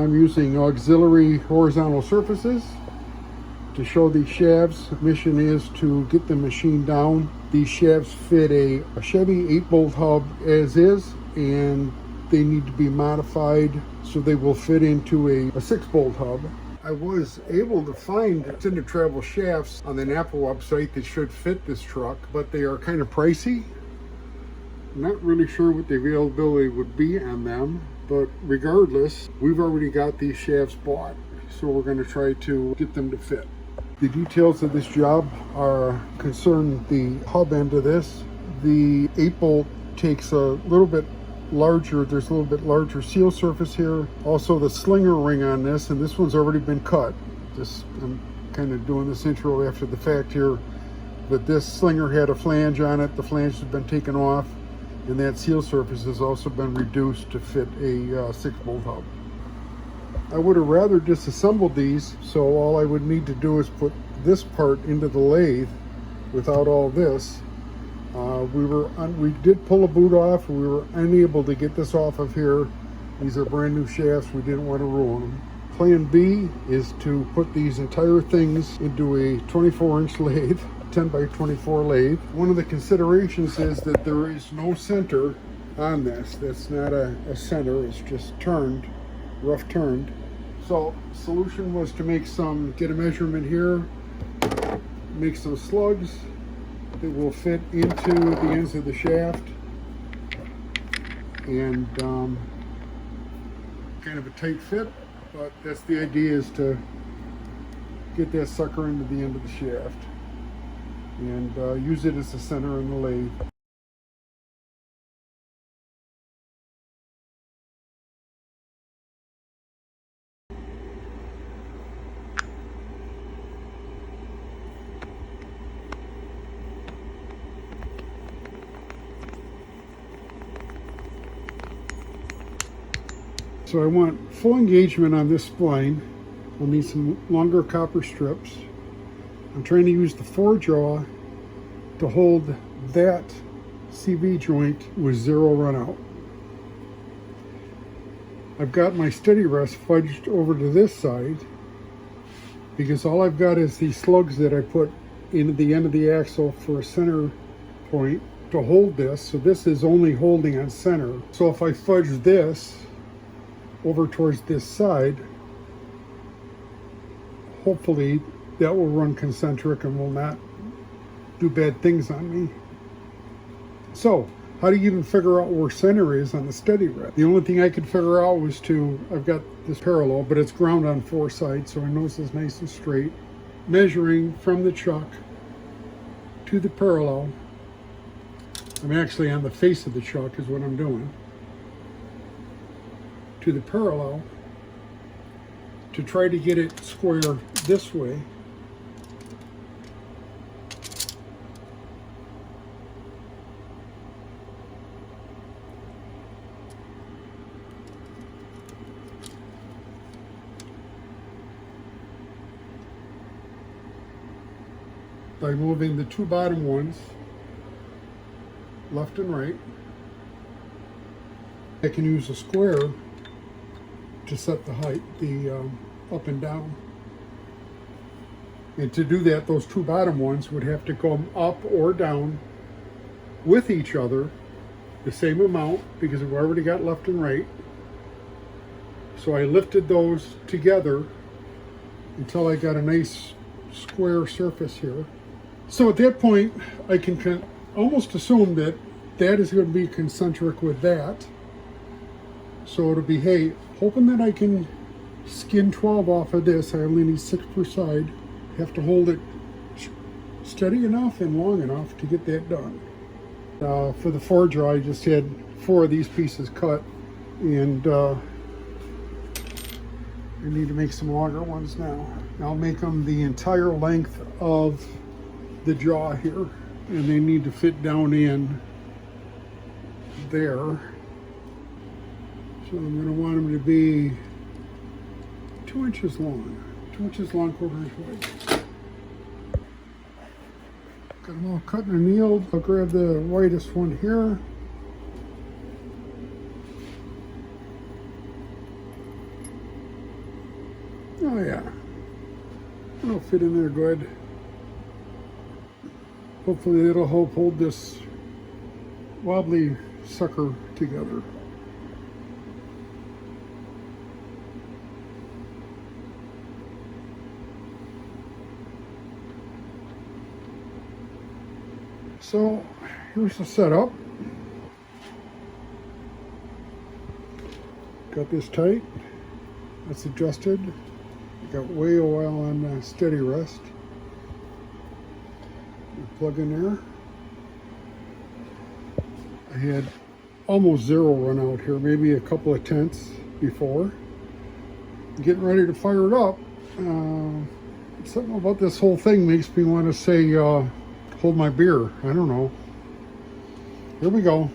I'm using auxiliary horizontal surfaces to show these shafts. The mission is to get the machine down. These shafts fit a Chevy 8-bolt hub as is, and they need to be modified so they will fit into a 6-bolt hub. I was able to find extended travel shafts on the Napa website that should fit this truck, but they are kind of pricey. I'm not really sure what the availability would be on them, but regardless, we've already got these shafts bought, so we're going to try to get them to fit. The details of this job are concern the hub end of this. The 8-bolt takes a little bit larger, there's a little bit larger seal surface here. Also the slinger ring on this, and this one's already been cut. I'm kind of doing this intro after the fact here, but this slinger had a flange on it. The flange has been taken off, and that seal surface has also been reduced to fit a 6-bolt hub. I would have rather disassembled these, so all I would need to do is put this part into the lathe without all this. We did pull a boot off, and we were unable to get this off of here. These are brand new shafts, we didn't want to ruin them. Plan B is to put these entire things into a 24-inch lathe, 10 by 24 lathe. One of the considerations is that there is no center on this. That's not a center, it's just turned, rough turned. So solution was to get a measurement here, make some slugs that will fit into the ends of the shaft, and kind of a tight fit, but that's the idea, is to get that sucker into the end of the shaft and use it as the center in the lathe. So I want full engagement on this spline. We'll need some longer copper strips. I'm trying to use the 4-jaw to hold that CV joint with 0 run out. I've got my steady rest fudged over to this side because all I've got is these slugs that I put into the end of the axle for a center point to hold this. So this is only holding on center. So if I fudge this over towards this side, hopefully that will run concentric and will not do bad things on me. So how do you even figure out where center is on the steady rest? The only thing I could figure out was I've got this parallel, but it's ground on 4 sides, so I know this is nice and straight. Measuring from the chuck to the parallel. I'm actually on the face of the chuck is what I'm doing. To the parallel to try to get it square this way. By moving the 2 bottom ones left and right. I can use a square to set the height, the up and down. And to do that, those 2 bottom ones would have to come up or down with each other the same amount because we've already got left and right. So I lifted those together until I got a nice square surface here. So at that point, I can almost assume that that is going to be concentric with that. So it'll be, hey, hoping that I can skin 12 off of this. I only need 6 per side. Have to hold it steady enough and long enough to get that done. For the 4-jaw, I just had 4 of these pieces cut, and I need to make some longer ones now. I'll make them the entire length of the jaw here, and they need to fit down in there. So I'm going to want them to be 2 inches long, 2 inches long, 1/4 inch wide. Got them all cut and annealed. I'll grab the widest one here. Oh yeah, it'll fit in there good. Hopefully it'll help hold this wobbly sucker together. So here's the setup. Got this tight. That's adjusted. Got way oil on steady rest. Plug in there. I had almost zero run out here, maybe a couple of tenths before. Getting ready to fire it up. Something about this whole thing makes me want to say, hold my beer. I don't know. Here we go.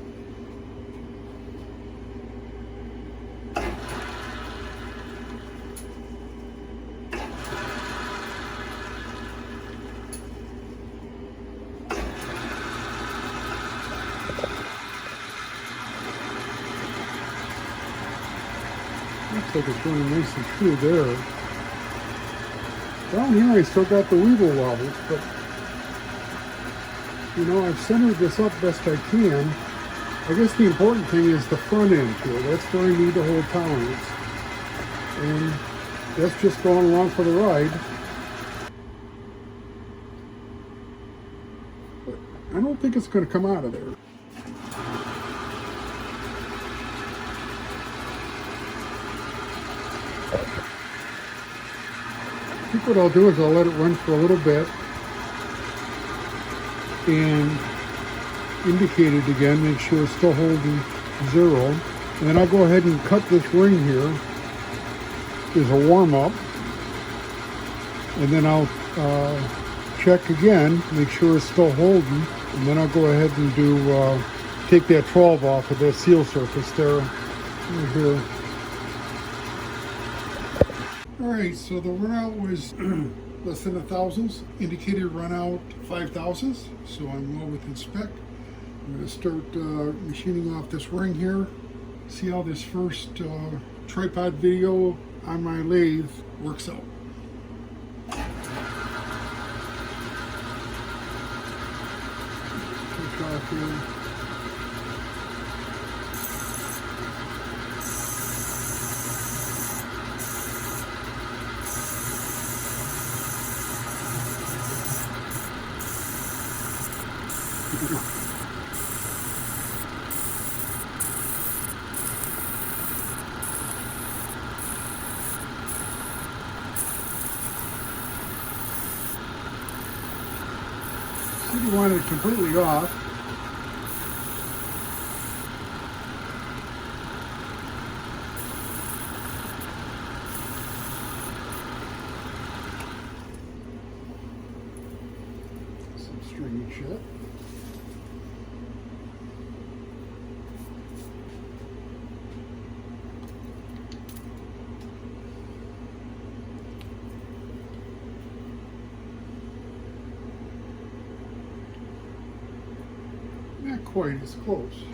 Looks like it's running nice and true there. Down here I still got the weevil wobbles, but you know, I've centered this up best I can. I guess the important thing is the front end here. That's where I need to hold tolerance. And that's just going along for the ride. But I don't think it's going to come out of there. I think what I'll do is I'll let it run for a little bit and indicate it again, make sure it's still holding zero. And then I'll go ahead and cut this ring here as a warm-up. And then I'll check again, make sure it's still holding. And then I'll go ahead and do take that 12 off of that seal surface there, right here. All right, so the run out was less than 1,000ths, indicated run out 5,000ths, so I'm well within spec. I'm going to start machining off this ring here, see how this first tripod video on my lathe works out. Push off here. So you want it completely off. Some stringy shit. Not quite as close.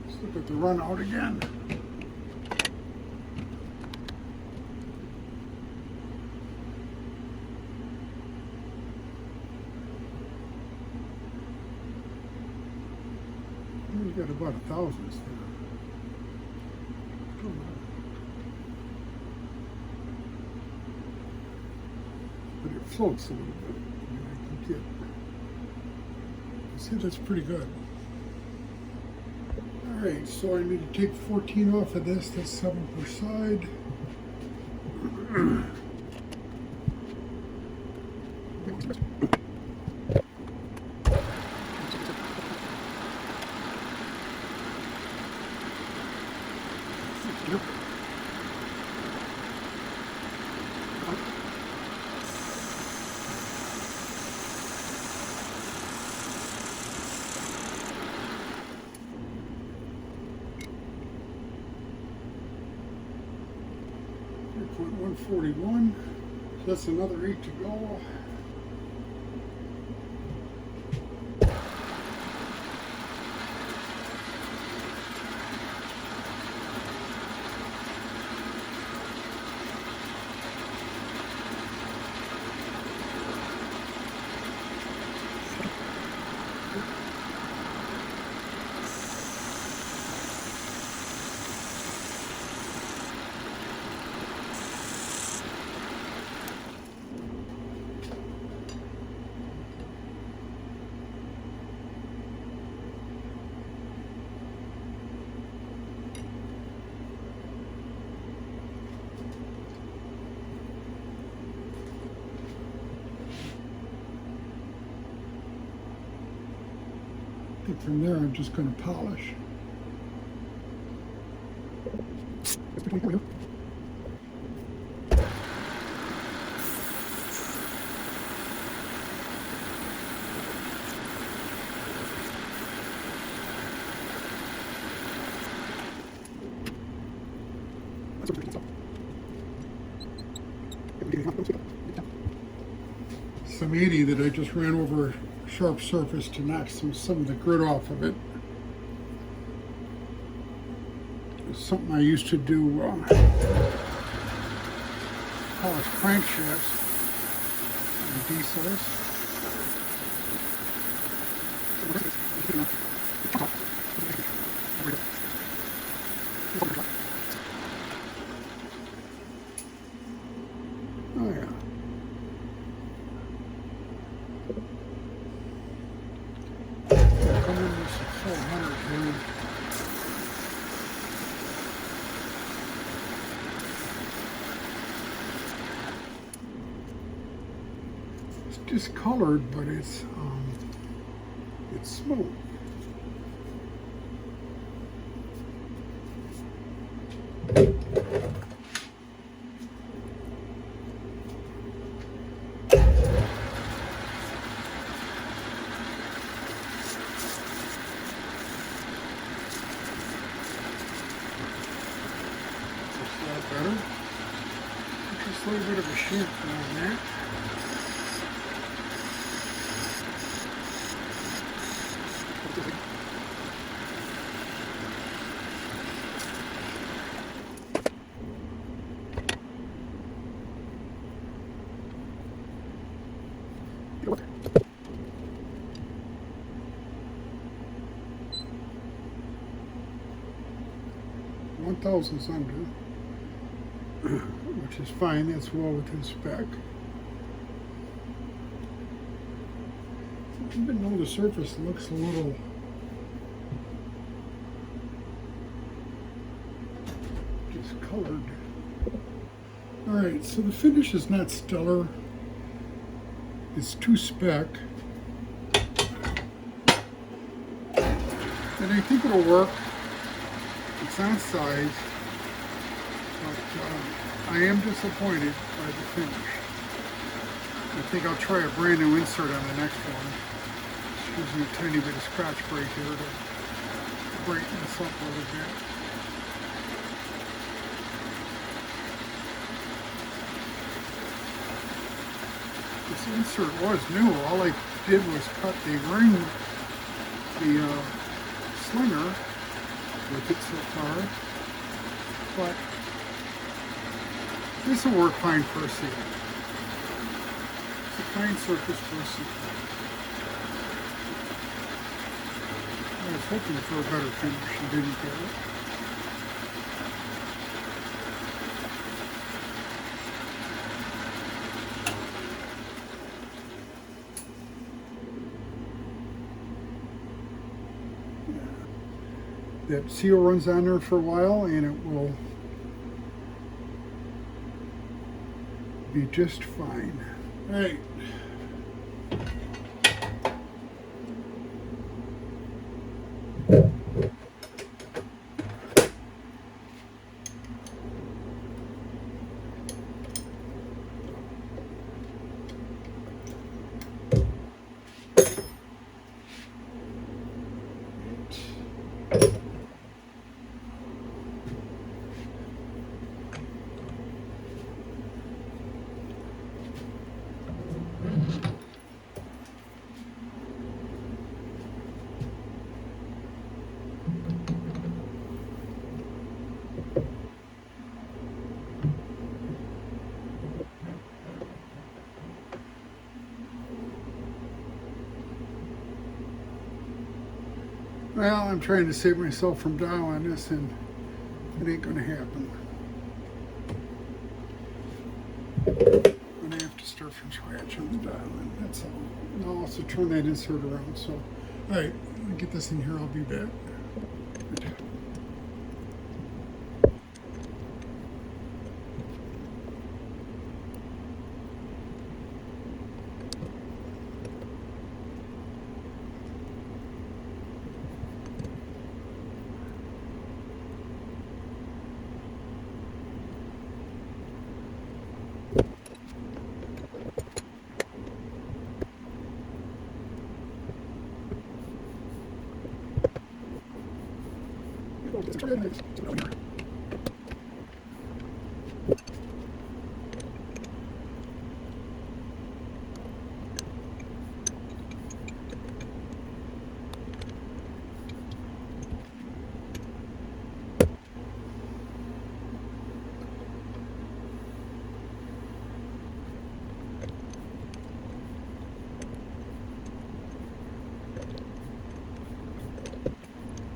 Let's look at the run out again. We got about 1,000 there. Come on. But it floats a little bit. I mean, I can get. See, that's pretty good. All right, so I need to take 14 off of this. That's 7 per side. 141. That's another 8 to go. I think from there I'm just going to polish. Some 80 that I just ran over a sharp surface to knock some of the grit off of it. It's something I used to do, polish crankshafts and diesels. Oh yeah. Come in with some 400 here. It's discolored, but it's smooth. Better. Just a little bit of a shift on that. One thousandths under, which is fine. That's well within spec. Even though the surface looks a little discolored. All right, so the finish is not stellar. It's to spec, and I think it'll work. It's on size, but I am disappointed by the finish. I think I'll try a brand new insert on the next one. Just using a tiny bit of scratch brake here to brighten this up a little bit. This insert was new. All I did was cut the ring, the slinger with it so far, but this will work fine for a seat. It's a fine surface for a seat. I was hoping for a better finish and didn't get it. That seal runs on there for a while and it will be just fine. All right. Well, I'm trying to save myself from dial on this, and it ain't gonna happen. I'm gonna have to start from scratch on the dial, and that's all. And I'll also turn that insert around. So, all right, let me get this in here. I'll be back.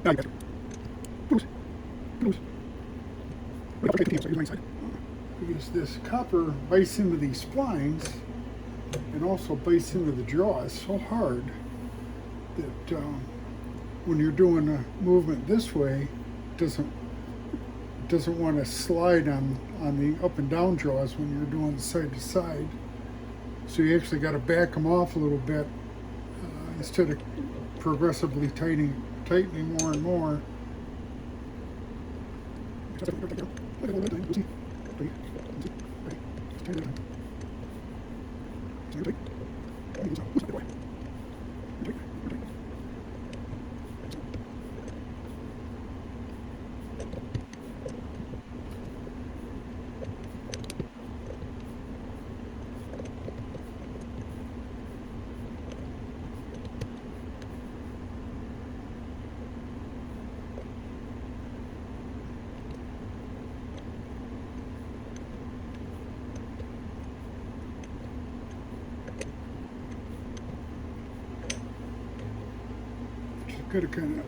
Now you got because this copper bites into these splines and also bites into the jaws so hard that when you're doing a movement this way, it doesn't want to slide on the up and down jaws when you're doing side to side. So you actually got to back them off a little bit instead of progressively tightening more and more. Got to kind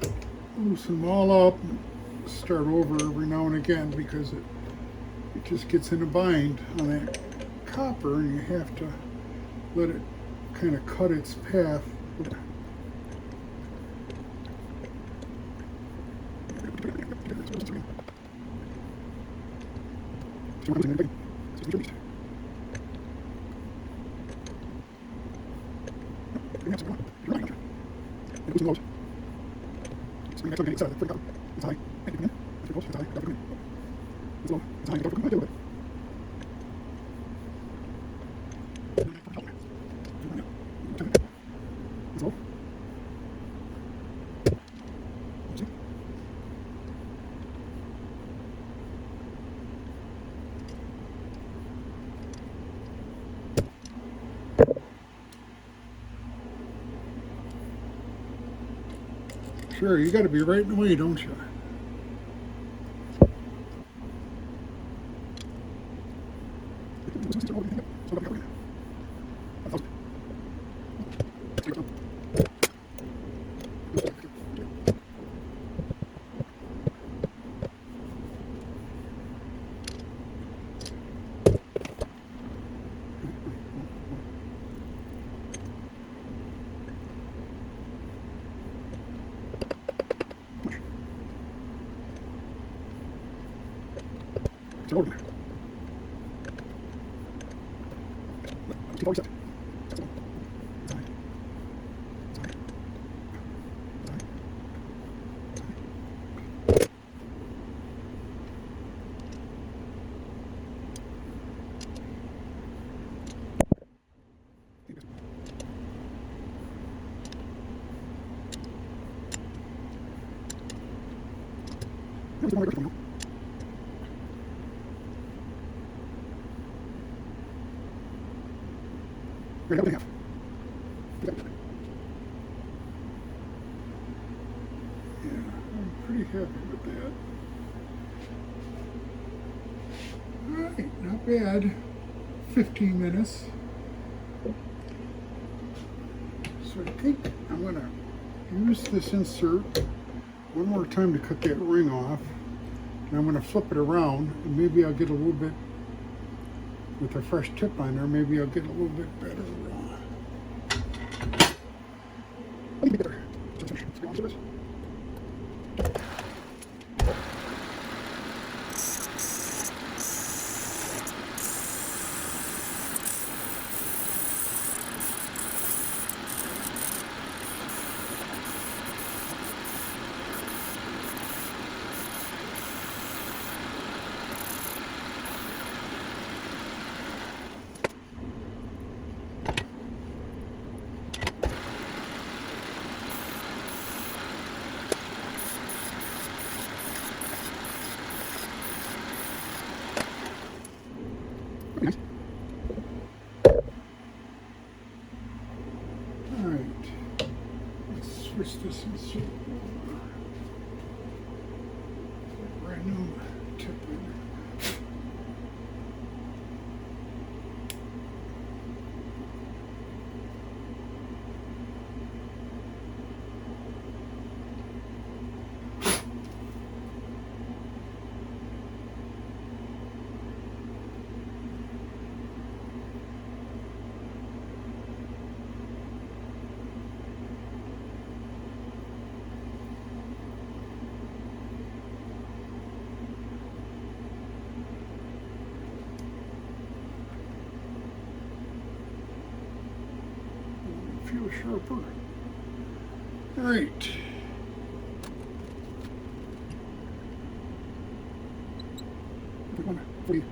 of loosen them all up and start over every now and again because it just gets in a bind on that copper, and you have to let it kind of cut its path. Sure, you got to be right in the way, don't you? Yeah, I'm pretty happy with that. Alright, not bad. 15 minutes. So I think I'm going to use this insert one more time to cut that ring off. And I'm going to flip it around, and maybe I'll get a little bit, with a fresh tip on there, maybe I'll get a little bit better. Switch this insert over. Brand new tip in. Feel sharper. All right. One 40,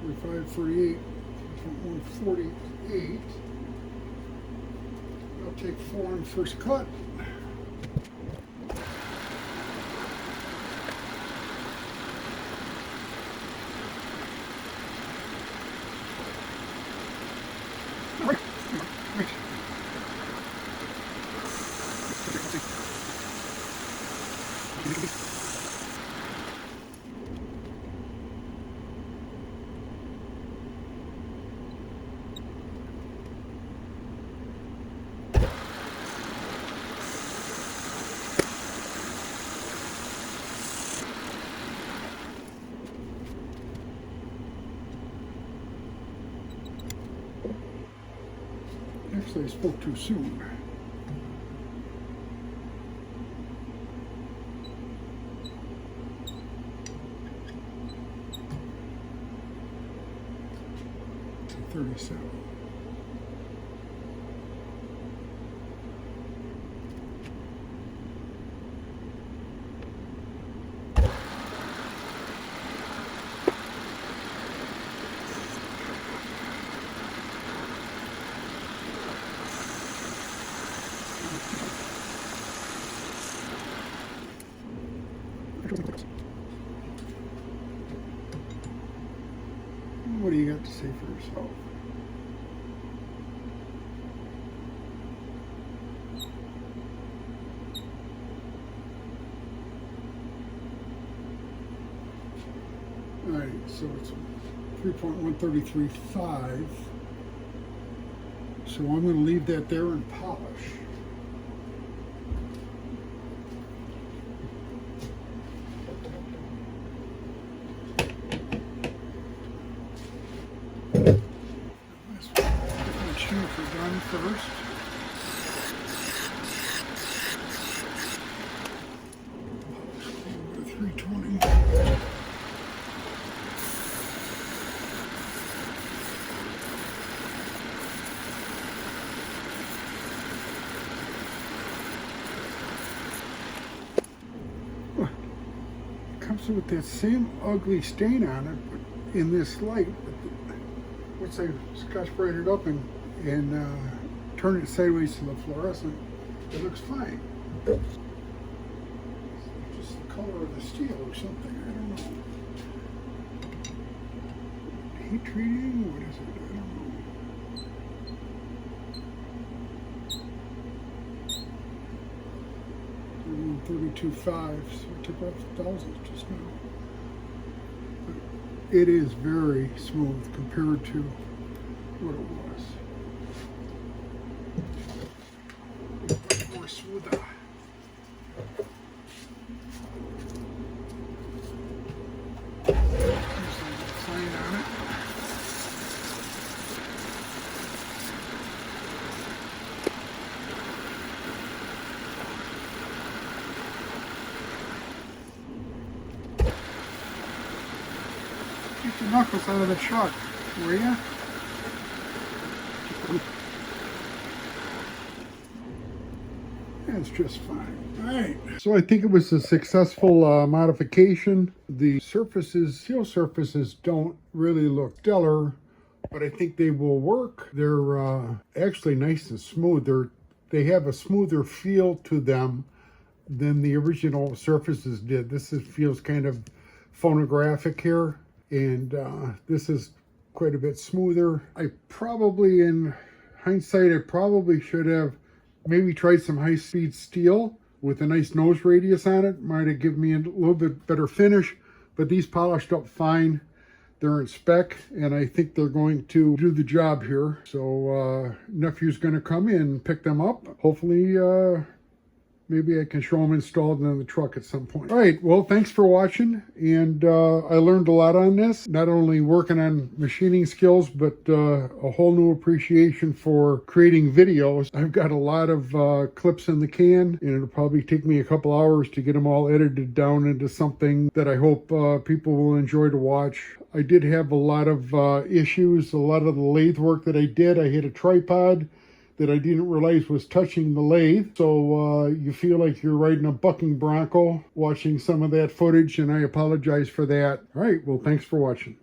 45, 48, 148. I'll take 4 on the first cut. Actually, I spoke too soon. $37. What do you got to say for yourself? All right, so it's 3.1335. So I'm going to leave that there and polish. Done first. Over 320. It comes with that same ugly stain on it, but in this light, once I Scotch Brite it up and turn it sideways to the fluorescent, it looks fine. It's just the color of the steel or something, I don't know. Heat treating, what is it, I don't know. 32.5, so I took off 1,000 just now. But it is very smooth compared to what it was. More smooth Get the knuckles out of the truck, will ya? That's just fine. Alright, so I think it was a successful modification. The surfaces, seal surfaces don't really look stellar, but I think they will work. They're actually nice and smooth. They have a smoother feel to them than the original surfaces did. This feels kind of phonographic here, and this is quite a bit smoother. I probably, in hindsight, I probably should have maybe tried some high-speed steel with a nice nose radius on it. Might have given me a little bit better finish, but these polished up fine. They're in spec, and I think they're going to do the job here. So nephew's going to come in and pick them up. Hopefully, maybe I can show them installed in the truck at some point. All right, well, thanks for watching, and I learned a lot on this. Not only working on machining skills, but a whole new appreciation for creating videos. I've got a lot of clips in the can, and it'll probably take me a couple hours to get them all edited down into something that I hope people will enjoy to watch. I did have a lot of issues. A lot of the lathe work that I did, I hit a tripod that I didn't realize was touching the lathe. So you feel like you're riding a bucking bronco watching some of that footage, and I apologize for that. All right, well, thanks for watching.